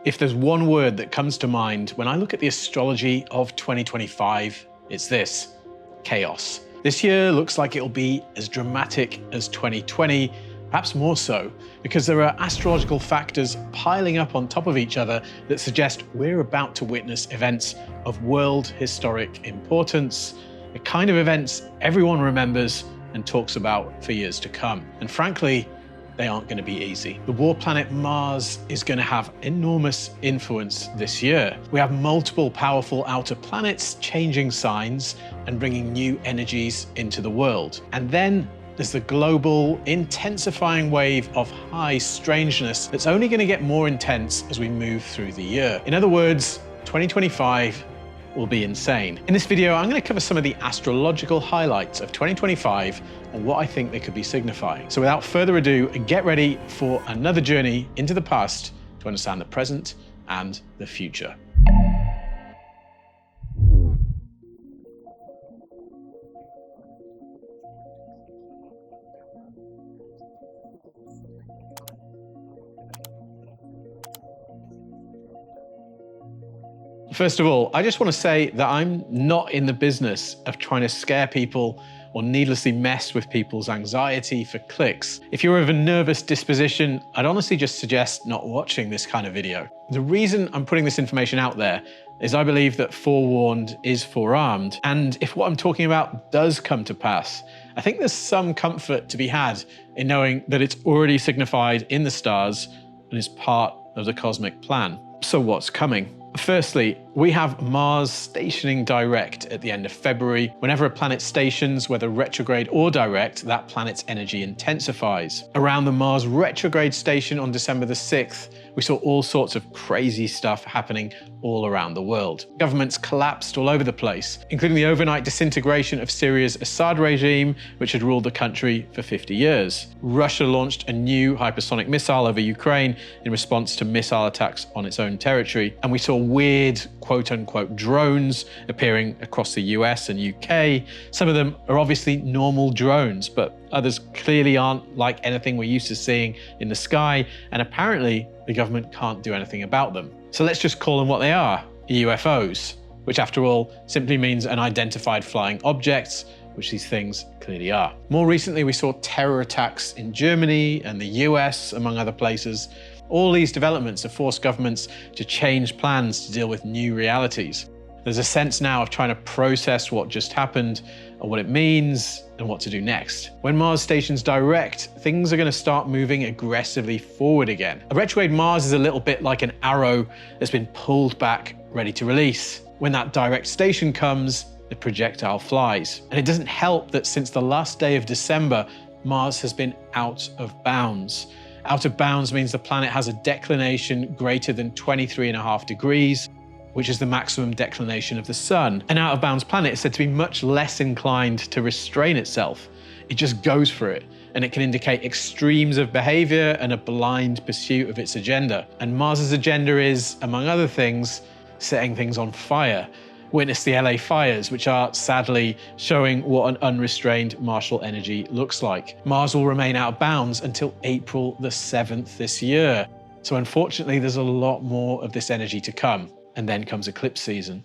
If there's one word that comes to mind when I look at the astrology of 2025, it's this: chaos. This year looks like it'll be as dramatic as 2020, perhaps more so, because there are astrological factors piling up on top of each other that suggest we're about to witness events of world historic importance, the kind of events everyone remembers and talks about for years to come. And frankly, they aren't going to be easy. The war planet Mars is going to have enormous influence this year. We have multiple powerful outer planets changing signs and bringing new energies into the world. And then there's the global, intensifying wave of high strangeness that's only going to get more intense as we move through the year. In other words, 2025 will be insane. In this video, I'm going to cover some of the astrological highlights of 2025 and what I think they could be signifying. So without further ado, get ready for another journey into the past to understand the present and the future. First of all, I just want to say that I'm not in the business of trying to scare people or needlessly mess with people's anxiety for clicks. If you're of a nervous disposition, I'd honestly just suggest not watching this kind of video. The reason I'm putting this information out there is I believe that forewarned is forearmed. And if what I'm talking about does come to pass, I think there's some comfort to be had in knowing that it's already signified in the stars and is part of the cosmic plan. So what's coming? Firstly, we have Mars stationing direct at the end of February. Whenever a planet stations, whether retrograde or direct, that planet's energy intensifies. Around the Mars retrograde station on December the 6th, we saw all sorts of crazy stuff happening all around the world. Governments collapsed all over the place, including the overnight disintegration of Syria's Assad regime, which had ruled the country for 50 years. Russia launched a new hypersonic missile over Ukraine in response to missile attacks on its own territory. And we saw weird, quote-unquote, drones appearing across the US and UK. Some of them are obviously normal drones, but others clearly aren't like anything we're used to seeing in the sky, and apparently the government can't do anything about them. So let's just call them what they are: UFOs, which after all simply means unidentified flying objects, which these things clearly are. More recently, we saw terror attacks in Germany and the US, among other places. All these developments have forced governments to change plans to deal with new realities. There's a sense now of trying to process what just happened and what it means and what to do next. When Mars stations direct, things are going to start moving aggressively forward again. A retrograde Mars is a little bit like an arrow that's been pulled back, ready to release. When that direct station comes, the projectile flies. And it doesn't help that since the last day of December, Mars has been out of bounds. Out of bounds means the planet has a declination greater than 23.5 degrees, which is the maximum declination of the sun. An out-of-bounds planet is said to be much less inclined to restrain itself. It just goes for it, and it can indicate extremes of behavior and a blind pursuit of its agenda. And Mars's agenda is, among other things, setting things on fire. Witness the LA fires, which are sadly showing what an unrestrained martial energy looks like. Mars will remain out of bounds until April the 7th this year. So unfortunately, there's a lot more of this energy to come. And then comes eclipse season.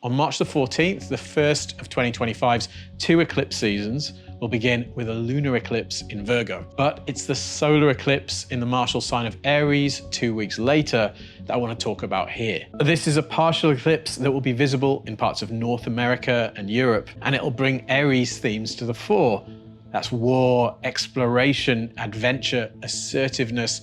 On March the 14th, the first of 2025's 2 eclipse seasons will begin with a lunar eclipse in Virgo. But it's the solar eclipse in the martial sign of Aries 2 weeks later that I want to talk about here. This is a partial eclipse that will be visible in parts of North America and Europe, and it'll bring Aries themes to the fore. That's war, exploration, adventure, assertiveness,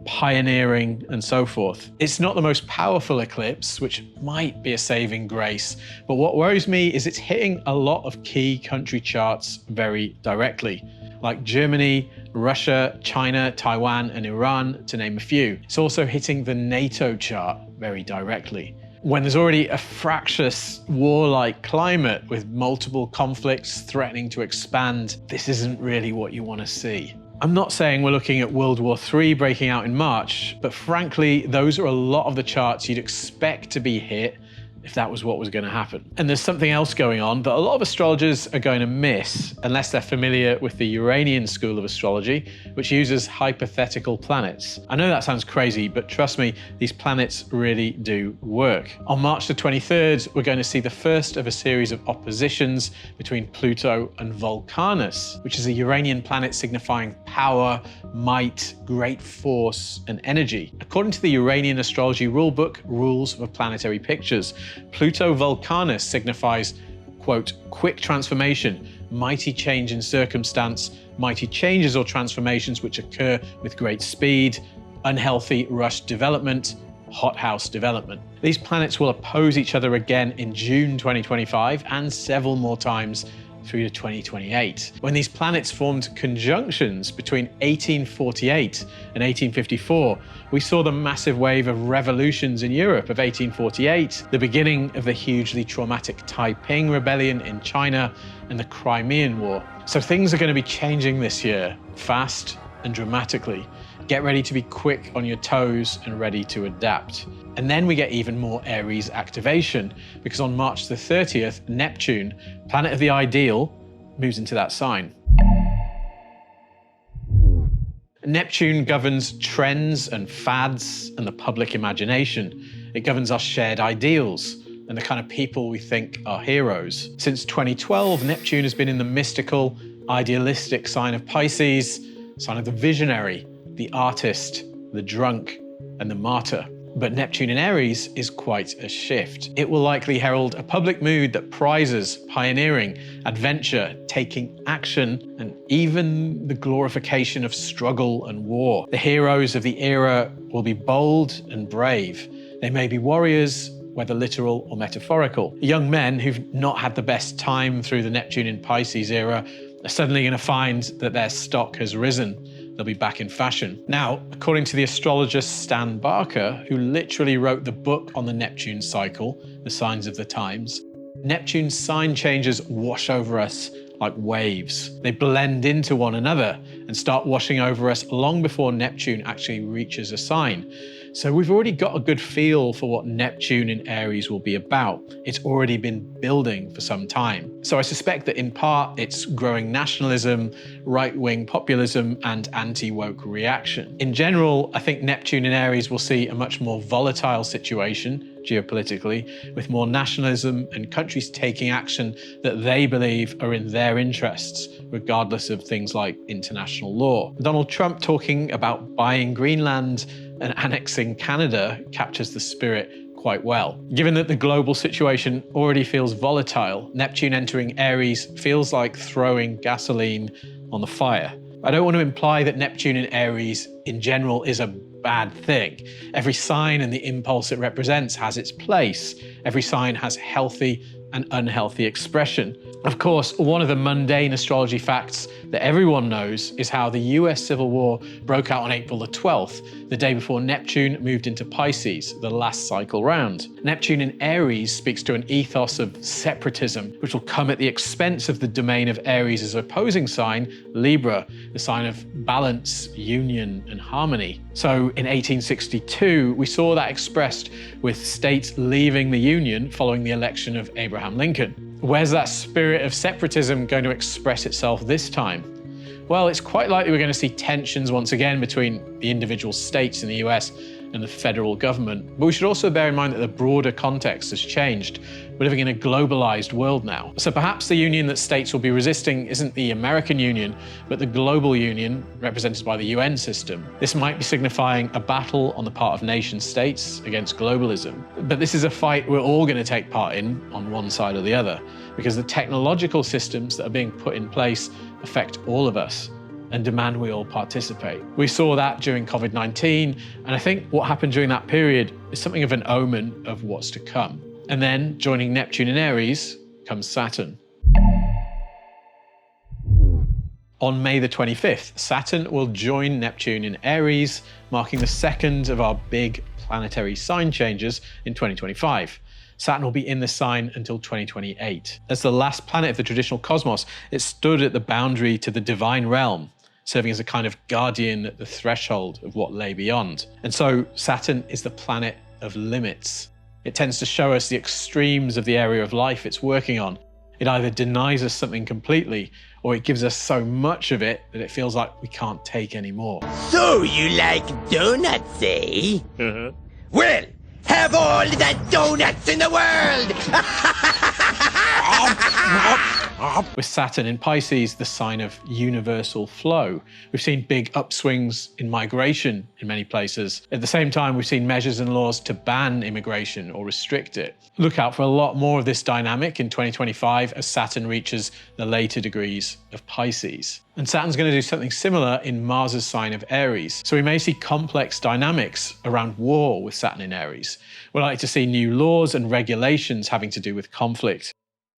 pioneering, and so forth. It's not the most powerful eclipse, which might be a saving grace, but what worries me is it's hitting a lot of key country charts very directly, like Germany, Russia, China, Taiwan, and Iran, to name a few. It's also hitting the NATO chart very directly. When there's already a fractious, warlike climate with multiple conflicts threatening to expand, this isn't really what you want to see. I'm not saying we're looking at World War III breaking out in March, but frankly, those are a lot of the charts you'd expect to be hit if that was what was going to happen. And there's something else going on that a lot of astrologers are going to miss unless they're familiar with the Uranian school of astrology, which uses hypothetical planets. I know that sounds crazy, but trust me, these planets really do work. On March the 23rd, we're going to see the first of a series of oppositions between Pluto and Vulcanus, which is a Uranian planet signifying power, might, great force, and energy. According to the Uranian astrology rulebook, Rules for Planetary Pictures, Pluto Vulcanus signifies, quote, quick transformation, mighty change in circumstance, mighty changes or transformations which occur with great speed, unhealthy rushed development, hothouse development. These planets will oppose each other again in June 2025 and several more times through to 2028. When these planets formed conjunctions between 1848 and 1854, we saw the massive wave of revolutions in Europe of 1848, the beginning of the hugely traumatic Taiping Rebellion in China, and the Crimean War. So things are going to be changing this year, fast and dramatically. Get ready to be quick on your toes and ready to adapt. And then we get even more Aries activation, because on March the 30th, Neptune, planet of the ideal, moves into that sign. Neptune governs trends and fads and the public imagination. It governs our shared ideals and the kind of people we think are heroes. Since 2012, Neptune has been in the mystical, idealistic sign of Pisces, sign of the visionary, the artist, the drunk, and the martyr. But Neptune in Aries is quite a shift. It will likely herald a public mood that prizes pioneering, adventure, taking action, and even the glorification of struggle and war. The heroes of the era will be bold and brave. They may be warriors, whether literal or metaphorical. Young men who've not had the best time through the Neptune in Pisces era are suddenly going to find that their stock has risen. They'll be back in fashion. Now, according to the astrologer Stan Barker, who literally wrote the book on the Neptune cycle, The Signs of the Times, Neptune's sign changes wash over us like waves. They blend into one another and start washing over us long before Neptune actually reaches a sign. So we've already got a good feel for what Neptune in Aries will be about. It's already been building for some time. So I suspect that in part it's growing nationalism, right-wing populism, and anti-woke reaction. In general, I think Neptune in Aries will see a much more volatile situation geopolitically, with more nationalism and countries taking action that they believe are in their interests, regardless of things like international law. Donald Trump talking about buying Greenland and annexing Canada captures the spirit quite well. Given that the global situation already feels volatile, Neptune entering Aries feels like throwing gasoline on the fire. I don't want to imply that Neptune in Aries in general is a bad thing. Every sign and the impulse it represents has its place. Every sign has healthy and unhealthy expression. Of course, one of the mundane astrology facts that everyone knows is how the US Civil War broke out on April the 12th, the day before Neptune moved into Pisces, the last cycle round. Neptune in Aries speaks to an ethos of separatism, which will come at the expense of the domain of Aries' opposing sign, Libra, the sign of balance, union, and harmony. So in 1862, we saw that expressed with states leaving the Union following the election of Abraham Lincoln. Where's that spirit of separatism going to express itself this time? Well, it's quite likely we're going to see tensions once again between the individual states in the US and the federal government. But we should also bear in mind that the broader context has changed. We're living in a globalized world now. So perhaps the union that states will be resisting isn't the American Union, but the global union represented by the UN system. This might be signifying a battle on the part of nation states against globalism. But this is a fight we're all going to take part in on one side or the other, because the technological systems that are being put in place affect all of us and demand we all participate. We saw that during COVID-19, and I think what happened during that period is something of an omen of what's to come. And then, joining Neptune in Aries, comes Saturn. On May the 25th, Saturn will join Neptune in Aries, marking the second of our big planetary sign changes in 2025. Saturn will be in the sign until 2028. As the last planet of the traditional cosmos, it stood at the boundary to the divine realm, serving as a kind of guardian at the threshold of what lay beyond. And so Saturn is the planet of limits. It tends to show us the extremes of the area of life it's working on. It either denies us something completely, or it gives us so much of it that it feels like we can't take any more. So you like donuts, eh? Well, have all the donuts in the world! With Saturn in Pisces, the sign of universal flow, we've seen big upswings in migration in many places. At the same time, we've seen measures and laws to ban immigration or restrict it. Look out for a lot more of this dynamic in 2025 as Saturn reaches the later degrees of Pisces. And Saturn's going to do something similar in Mars's sign of Aries. So we may see complex dynamics around war with Saturn in Aries. We're likely to see new laws and regulations having to do with conflict.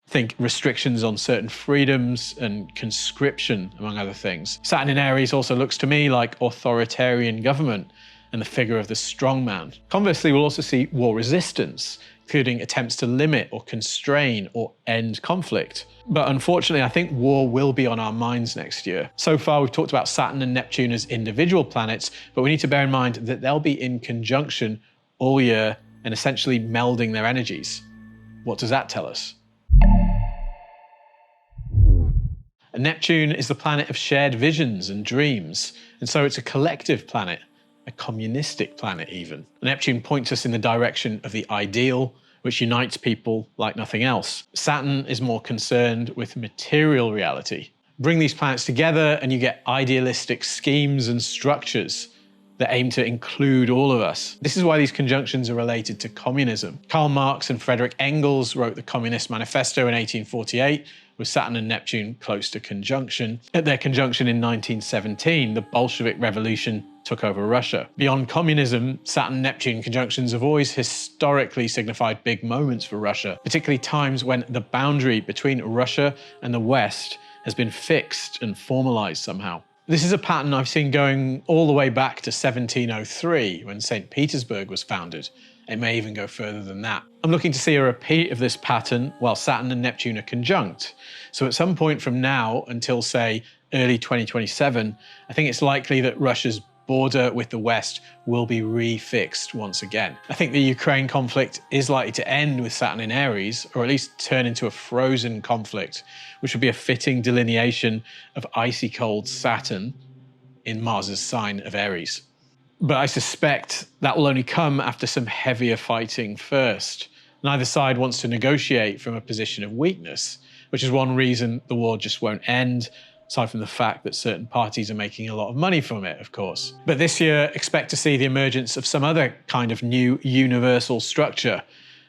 Think restrictions on certain freedoms and conscription, among other things. Saturn in Aries also looks to me like authoritarian government and the figure of the strongman. Conversely, we'll also see war resistance, including attempts to limit or constrain or end conflict. But unfortunately, I think war will be on our minds next year. So far, we've talked about Saturn and Neptune as individual planets, but we need to bear in mind that they'll be in conjunction all year and essentially melding their energies. What does that tell us? Neptune is the planet of shared visions and dreams, and so it's a collective planet, a communistic planet even. Neptune points us in the direction of the ideal, which unites people like nothing else. Saturn is more concerned with material reality. Bring these planets together and you get idealistic schemes and structures that aim to include all of us. This is why these conjunctions are related to communism. Karl Marx and Friedrich Engels wrote the Communist Manifesto in 1848, with Saturn and Neptune close to conjunction. At their conjunction in 1917, the Bolshevik Revolution took over Russia. Beyond communism, Saturn-Neptune conjunctions have always historically signified big moments for Russia, particularly times when the boundary between Russia and the West has been fixed and formalized somehow. This is a pattern I've seen going all the way back to 1703, when St. Petersburg was founded. It may even go further than that. I'm looking to see a repeat of this pattern while Saturn and Neptune are conjunct. So at some point from now until, say, early 2027, I think it's likely that Russia's border with the West will be refixed once again. I think the Ukraine conflict is likely to end with Saturn in Aries, or at least turn into a frozen conflict, which would be a fitting delineation of icy cold Saturn in Mars's sign of Aries. But I suspect that will only come after some heavier fighting first. Neither side wants to negotiate from a position of weakness, which is one reason the war just won't end, aside from the fact that certain parties are making a lot of money from it, of course. But this year, expect to see the emergence of some other kind of new universal structure,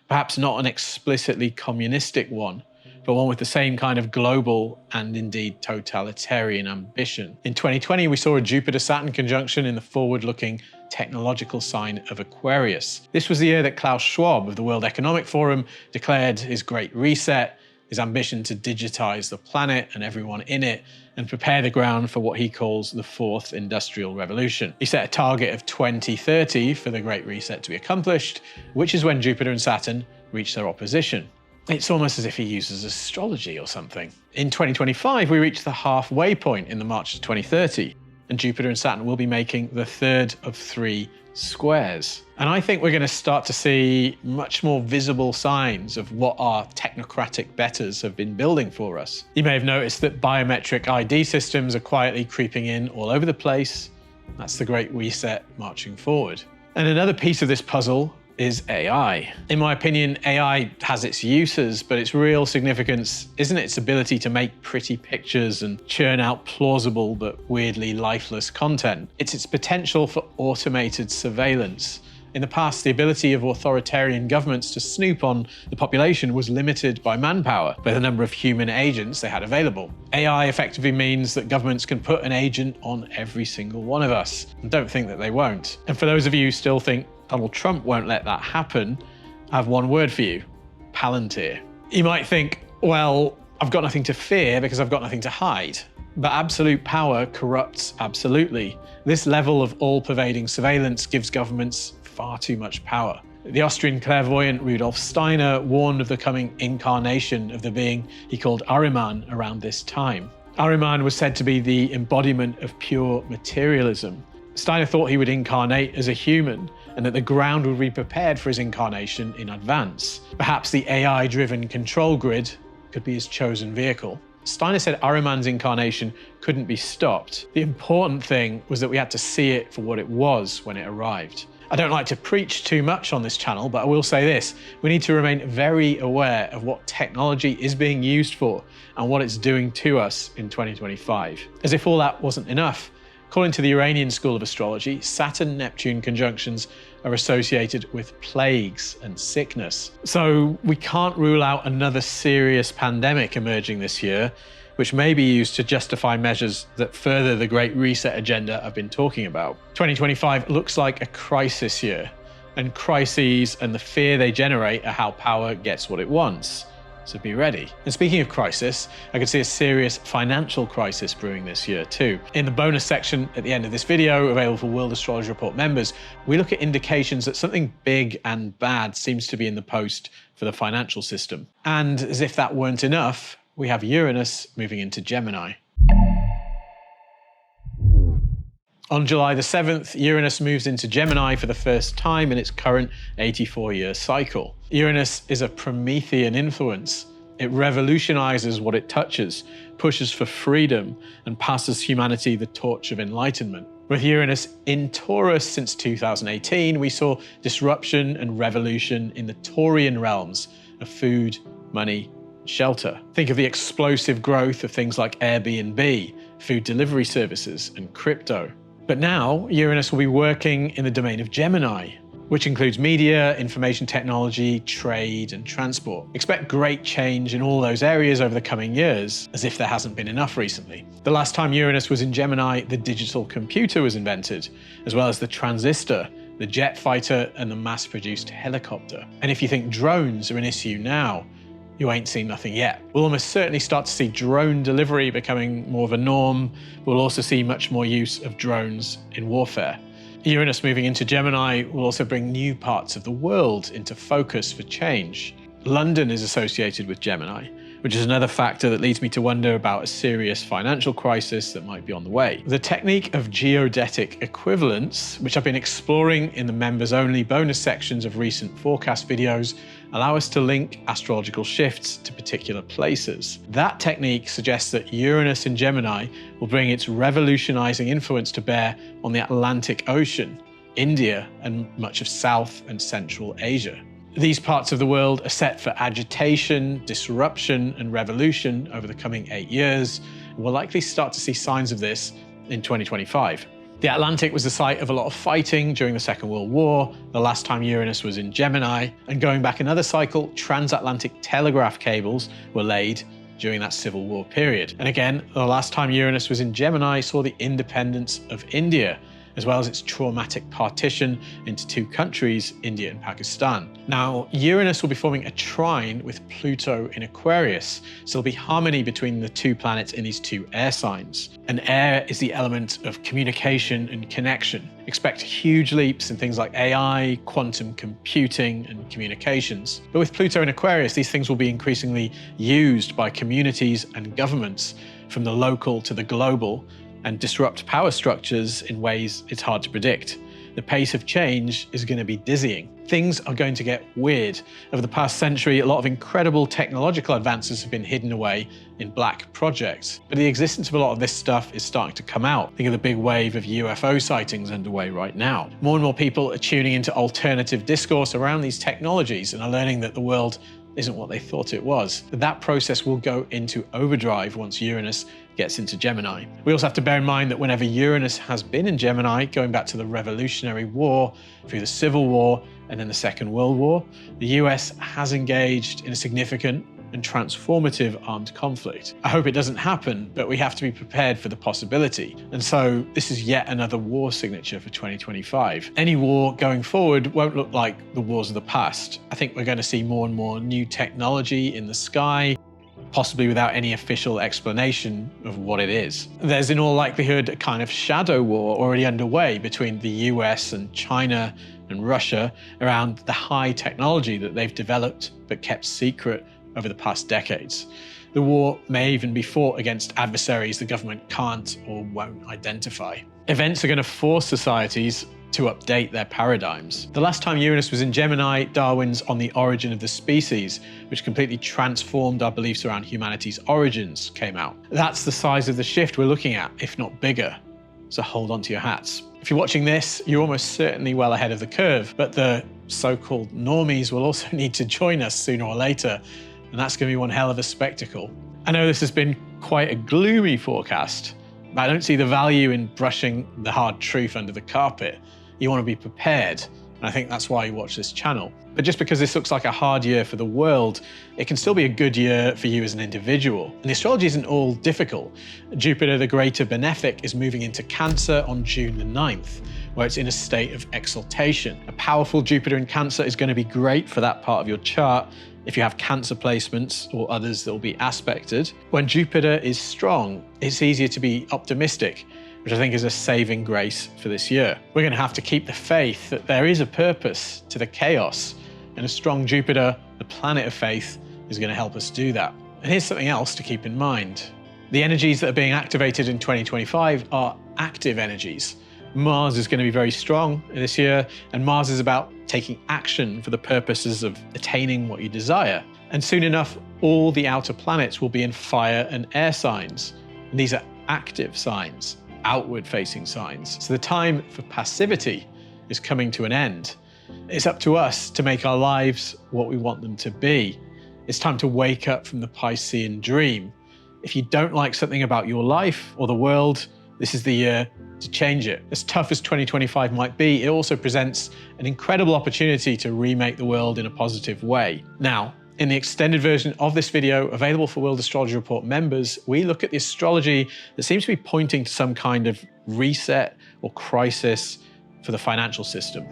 perhaps not an explicitly communistic one, but one with the same kind of global and indeed totalitarian ambition. In 2020, we saw a Jupiter-Saturn conjunction in the forward-looking technological sign of Aquarius. This was the year that Klaus Schwab of the World Economic Forum declared his Great Reset, his ambition to digitize the planet and everyone in it, and prepare the ground for what he calls the fourth industrial revolution. He set a target of 2030 for the Great Reset to be accomplished, which is when Jupiter and Saturn reach their opposition. It's almost as if he uses astrology or something. In 2025, we reach the halfway point in the march to 2030, and Jupiter and Saturn will be making the third of 3 squares. And I think we're going to start to see much more visible signs of what our technocratic betters have been building for us. You may have noticed that biometric ID systems are quietly creeping in all over the place. That's the Great Reset marching forward. And another piece of this puzzle is AI. In my opinion, AI has its uses, but its real significance isn't its ability to make pretty pictures and churn out plausible but weirdly lifeless content. It's its potential for automated surveillance. In the past, the ability of authoritarian governments to snoop on the population was limited by manpower, by the number of human agents they had available. AI effectively means that governments can put an agent on every single one of us, and don't think that they won't. And for those of you who still think Donald Trump won't let that happen, I have one word for you: Palantir. You might think, well, I've got nothing to fear because I've got nothing to hide. But absolute power corrupts absolutely. This level of all-pervading surveillance gives governments far too much power. The Austrian clairvoyant Rudolf Steiner warned of the coming incarnation of the being he called Ahriman around this time. Ahriman was said to be the embodiment of pure materialism. Steiner thought he would incarnate as a human and that the ground would be prepared for his incarnation in advance. Perhaps the AI-driven control grid could be his chosen vehicle. Steiner said Ahriman's incarnation couldn't be stopped. The important thing was that we had to see it for what it was when it arrived. I don't like to preach too much on this channel, but I will say this: we need to remain very aware of what technology is being used for and what it's doing to us in 2025. As if all that wasn't enough, according to the Iranian School of Astrology, Saturn-Neptune conjunctions are associated with plagues and sickness. So we can't rule out another serious pandemic emerging this year, which may be used to justify measures that further the Great Reset agenda I've been talking about. 2025 looks like a crisis year, and crises and the fear they generate are how power gets what it wants. So be ready. And speaking of crisis, I could see a serious financial crisis brewing this year too. In the bonus section at the end of this video, available for World Astrology Report members, we look at indications that something big and bad seems to be in the post for the financial system. And as if that weren't enough, we have Uranus moving into Gemini. On July the 7th, Uranus moves into Gemini for the first time in its current 84-year cycle. Uranus is a Promethean influence. It revolutionizes what it touches, pushes for freedom, and passes humanity the torch of enlightenment. With Uranus in Taurus since 2018, we saw disruption and revolution in the Taurian realms of food, money, shelter. Think of the explosive growth of things like Airbnb, food delivery services, and crypto. But now Uranus will be working in the domain of Gemini, which includes media, information technology, trade, and transport. Expect great change in all those areas over the coming years, as if there hasn't been enough recently. The last time Uranus was in Gemini, the digital computer was invented, as well as the transistor, the jet fighter, and the mass-produced helicopter. And if you think drones are an issue now, you ain't seen nothing yet. We'll almost certainly start to see drone delivery becoming more of a norm. We'll also see much more use of drones in warfare. Uranus moving into Gemini will also bring new parts of the world into focus for change. London is associated with Gemini, which is another factor that leads me to wonder about a serious financial crisis that might be on the way. The technique of geodetic equivalence, which I've been exploring in the members-only bonus sections of recent forecast videos, allow us to link astrological shifts to particular places. That technique suggests that Uranus in Gemini will bring its revolutionizing influence to bear on the Atlantic Ocean, India, and much of South and Central Asia. These parts of the world are set for agitation, disruption, and revolution over the coming 8 years, and we'll likely start to see signs of this in 2025. The Atlantic was the site of a lot of fighting during the Second World War, the last time Uranus was in Gemini, and going back another cycle, transatlantic telegraph cables were laid during that Civil War period. And again, the last time Uranus was in Gemini saw the independence of India, as well as its traumatic partition into two countries, India and Pakistan. Now, Uranus will be forming a trine with Pluto in Aquarius, so there'll be harmony between the two planets in these two air signs. And air is the element of communication and connection. Expect huge leaps in things like AI, quantum computing, and communications. But with Pluto in Aquarius, these things will be increasingly used by communities and governments, from the local to the global, and disrupt power structures in ways it's hard to predict. the pace of change is going to be dizzying. Things are going to get weird. Over the past century, a lot of incredible technological advances have been hidden away in black projects. But the existence of a lot of this stuff is starting to come out. Think of the big wave of UFO sightings underway right now. More and more people are tuning into alternative discourse around these technologies and are learning that the world isn't what they thought it was. But that process will go into overdrive once Uranus gets into Gemini. We also have to bear in mind that whenever Uranus has been in Gemini, going back to the Revolutionary War, through the Civil War, and then the Second World War, the US has engaged in a significant and transformative armed conflict. I hope it doesn't happen, but we have to be prepared for the possibility. And so this is yet another war signature for 2025. Any war going forward won't look like the wars of the past. I think we're going to see more and more new technology in the sky, possibly without any official explanation of what it is. There's in all likelihood a kind of shadow war already underway between the US and China and Russia around the high technology that they've developed but kept secret over the past decades. The war may even be fought against adversaries the government can't or won't identify. Events are going to force societies to update their paradigms. The last time Uranus was in Gemini, Darwin's On the Origin of the Species, which completely transformed our beliefs around humanity's origins, came out. That's the size of the shift we're looking at, if not bigger. So hold on to your hats. If you're watching this, you're almost certainly well ahead of the curve, but the so-called normies will also need to join us sooner or later, and that's going to be one hell of a spectacle. I know this has been quite a gloomy forecast, but I don't see the value in brushing the hard truth under the carpet. You want to be prepared, and I think that's why you watch this channel. But just because this looks like a hard year for the world, it can still be a good year for you as an individual. And the astrology isn't all difficult. Jupiter, the greater benefic, is moving into Cancer on June the 9th, where it's in a state of exaltation. A powerful Jupiter in Cancer is going to be great for that part of your chart if you have Cancer placements or others that will be aspected. When Jupiter is strong, it's easier to be optimistic, which I think is a saving grace for this year. We're going to have to keep the faith that there is a purpose to the chaos, and a strong Jupiter, the planet of faith, is going to help us do that. And here's something else to keep in mind. The energies that are being activated in 2025 are active energies. Mars is going to be very strong this year, and Mars is about taking action for the purposes of attaining what you desire. And soon enough, all the outer planets will be in fire and air signs. And these are active signs, outward-facing signs. So the time for passivity is coming to an end. It's up to us to make our lives what we want them to be. It's time to wake up from the Piscean dream. If you don't like something about your life or the world, this is the year to change it. As tough as 2025 might be, it also presents an incredible opportunity to remake the world in a positive way. Now, in the extended version of this video, available for World Astrology Report members, we look at the astrology that seems to be pointing to some kind of reset or crisis for the financial system.